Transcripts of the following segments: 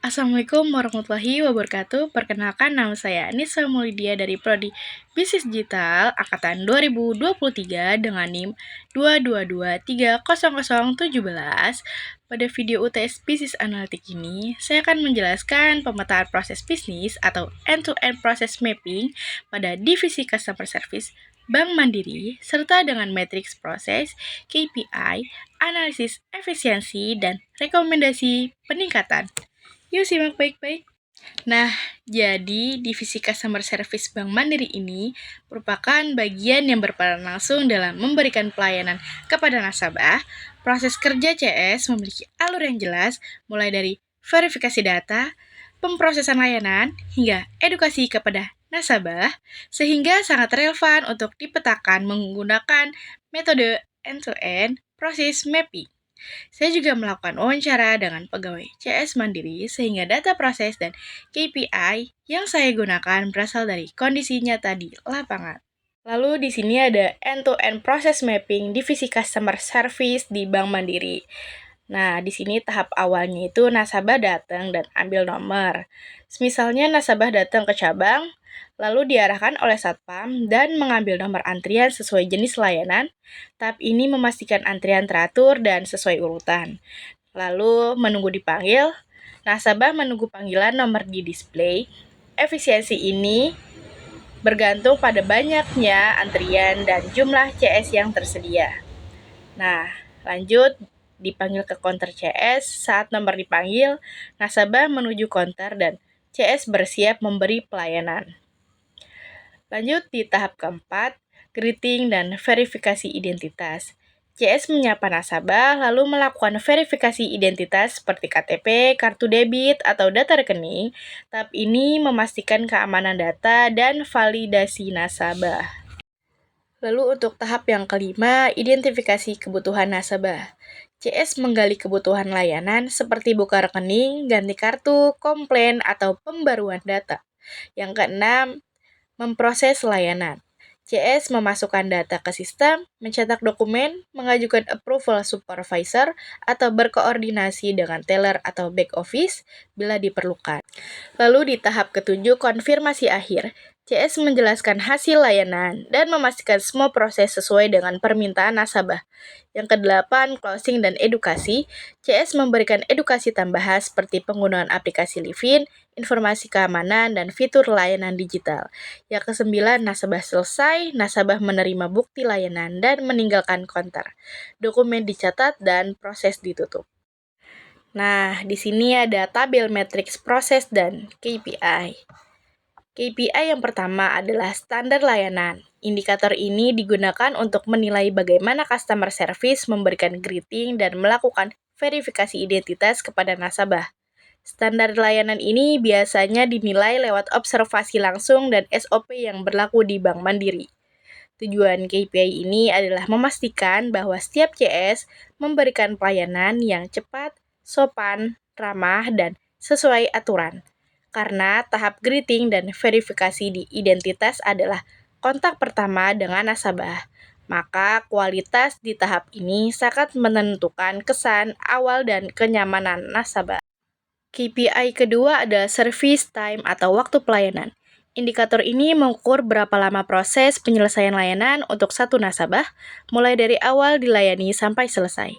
Assalamualaikum warahmatullahi wabarakatuh. Perkenalkan, nama saya Nisa Maulidia dari Prodi Bisnis Digital Angkatan 2023 dengan NIM 222300017. Pada video UTS Bisnis Analitik ini, saya akan menjelaskan pemetaan proses bisnis atau end-to-end process mapping pada divisi Customer Service Bank Mandiri, serta dengan matriks proses, KPI, analisis efisiensi, dan rekomendasi peningkatan. Yuk simak baik-baik. Nah, jadi divisi Customer Service Bank Mandiri ini merupakan bagian yang berperan langsung dalam memberikan pelayanan kepada nasabah. Proses kerja CS memiliki alur yang jelas, mulai dari verifikasi data, pemrosesan layanan, hingga edukasi kepada nasabah, sehingga sangat relevan untuk dipetakan menggunakan metode end-to-end process mapping. Saya juga melakukan wawancara dengan pegawai CS Mandiri sehingga data proses dan KPI yang saya gunakan berasal dari kondisi nyata di lapangan. Lalu di sini ada end-to-end process mapping divisi customer service di Bank Mandiri. Nah, di sini tahap awalnya itu nasabah datang dan ambil nomor. Misalnya nasabah datang ke cabang, lalu diarahkan oleh satpam dan mengambil nomor antrian sesuai jenis layanan. Tahap ini memastikan antrian teratur dan sesuai urutan. Lalu menunggu dipanggil, nasabah menunggu panggilan nomor di display. Efisiensi ini bergantung pada banyaknya antrian dan jumlah CS yang tersedia. Nah, lanjut dipanggil ke counter CS. Saat nomor dipanggil, nasabah menuju counter dan CS bersiap memberi pelayanan. Lanjut di tahap keempat, greeting dan verifikasi identitas. CS menyapa nasabah lalu melakukan verifikasi identitas seperti KTP, kartu debit, atau data rekening. Tahap ini memastikan keamanan data dan validasi nasabah. Lalu untuk tahap yang kelima, identifikasi kebutuhan nasabah. CS menggali kebutuhan layanan seperti buka rekening, ganti kartu, komplain, atau pembaruan data. Yang keenam, memproses layanan. CS memasukkan data ke sistem, mencetak dokumen, mengajukan approval supervisor, atau berkoordinasi dengan teller atau back office bila diperlukan. Lalu di tahap ketujuh, konfirmasi akhir, CS menjelaskan hasil layanan dan memastikan semua proses sesuai dengan permintaan nasabah. Yang kedelapan, closing dan edukasi. CS memberikan edukasi tambahan seperti penggunaan aplikasi Livin, informasi keamanan, dan fitur layanan digital. Yang kesembilan, nasabah selesai, nasabah menerima bukti layanan dan meninggalkan counter. Dokumen dicatat dan proses ditutup. Nah, di sini ada tabel matriks proses dan KPI. KPI yang pertama adalah standar layanan. Indikator ini digunakan untuk menilai bagaimana customer service memberikan greeting dan melakukan verifikasi identitas kepada nasabah. Standar layanan ini biasanya dinilai lewat observasi langsung dan SOP yang berlaku di Bank Mandiri. Tujuan KPI ini adalah memastikan bahwa setiap CS memberikan pelayanan yang cepat, sopan, ramah, dan sesuai aturan. Karena tahap greeting dan verifikasi di identitas adalah kontak pertama dengan nasabah, maka kualitas di tahap ini sangat menentukan kesan awal dan kenyamanan nasabah. KPI kedua adalah service time atau waktu pelayanan. Indikator ini mengukur berapa lama proses penyelesaian layanan untuk satu nasabah, mulai dari awal dilayani sampai selesai.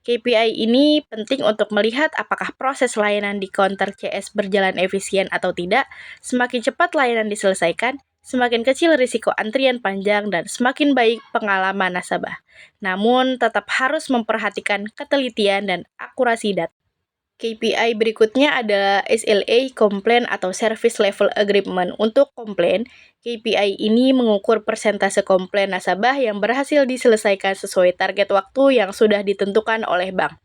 KPI ini penting untuk melihat apakah proses layanan di counter CS berjalan efisien atau tidak. Semakin cepat layanan diselesaikan, semakin kecil risiko antrian panjang dan semakin baik pengalaman nasabah. Namun, tetap harus memperhatikan ketelitian dan akurasi data. KPI berikutnya adalah SLA Complaint atau Service Level Agreement. Untuk komplain, KPI ini mengukur persentase komplain nasabah yang berhasil diselesaikan sesuai target waktu yang sudah ditentukan oleh bank.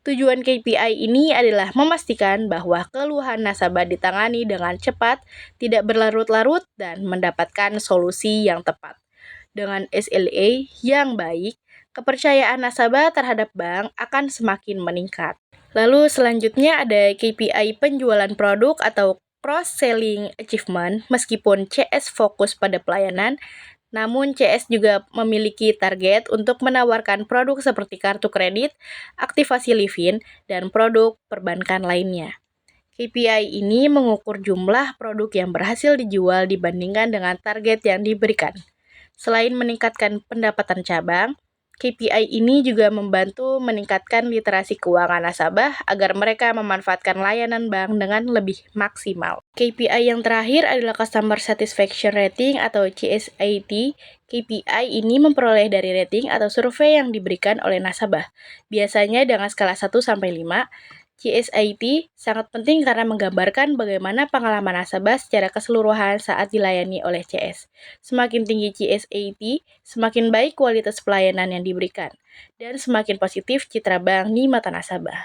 Tujuan KPI ini adalah memastikan bahwa keluhan nasabah ditangani dengan cepat, tidak berlarut-larut, dan mendapatkan solusi yang tepat. Dengan SLA yang baik, kepercayaan nasabah terhadap bank akan semakin meningkat. Lalu selanjutnya ada KPI penjualan produk atau cross-selling achievement. Meskipun CS fokus pada pelayanan, namun CS juga memiliki target untuk menawarkan produk seperti kartu kredit, aktivasi Livin, dan produk perbankan lainnya. KPI ini mengukur jumlah produk yang berhasil dijual dibandingkan dengan target yang diberikan. Selain meningkatkan pendapatan cabang, KPI ini juga membantu meningkatkan literasi keuangan nasabah agar mereka memanfaatkan layanan bank dengan lebih maksimal. KPI yang terakhir adalah Customer Satisfaction Rating atau CSAT. KPI ini memperoleh dari rating atau survei yang diberikan oleh nasabah. Biasanya dengan skala 1-5. CSAT sangat penting karena menggambarkan bagaimana pengalaman nasabah secara keseluruhan saat dilayani oleh CS. Semakin tinggi CSAT, semakin baik kualitas pelayanan yang diberikan, dan semakin positif citra bank di mata nasabah.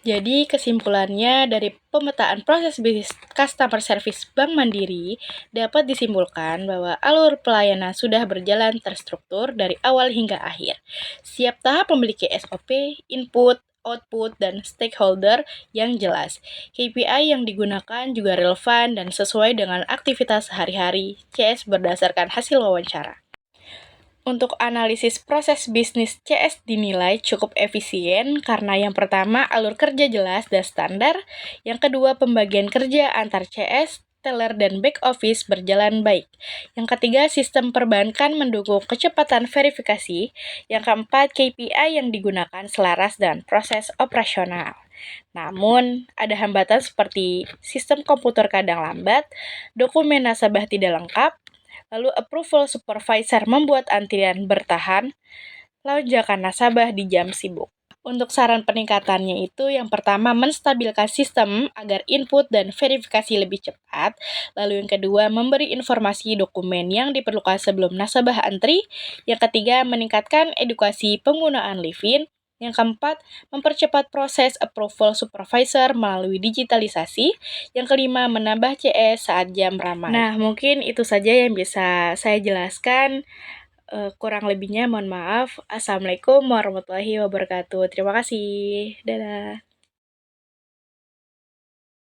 Jadi kesimpulannya dari pemetaan proses bisnis customer service Bank Mandiri dapat disimpulkan bahwa alur pelayanan sudah berjalan terstruktur dari awal hingga akhir. Setiap tahap memiliki SOP, input, output, dan stakeholder yang jelas. KPI yang digunakan juga relevan dan sesuai dengan aktivitas sehari-hari CS berdasarkan hasil wawancara. Untuk analisis proses bisnis CS dinilai cukup efisien karena yang pertama alur kerja jelas dan standar, yang kedua pembagian kerja antar CS, teller, dan back office berjalan baik. Yang ketiga sistem perbankan mendukung kecepatan verifikasi, yang keempat KPI yang digunakan selaras dan proses operasional. Namun, ada hambatan seperti sistem komputer kadang lambat, dokumen nasabah tidak lengkap, lalu approval supervisor membuat antrian bertahan, lonjakan nasabah di jam sibuk. Untuk saran peningkatannya itu, yang pertama menstabilkan sistem agar input dan verifikasi lebih cepat. Lalu yang kedua, memberi informasi dokumen yang diperlukan sebelum nasabah antri. Yang ketiga, meningkatkan edukasi penggunaan Livin. Yang keempat, mempercepat proses approval supervisor melalui digitalisasi. Yang kelima, menambah CS saat jam ramai. Nah, mungkin itu saja yang bisa saya jelaskan. Kurang lebihnya mohon maaf. Assalamualaikum warahmatullahi wabarakatuh. Terima kasih. Dadah.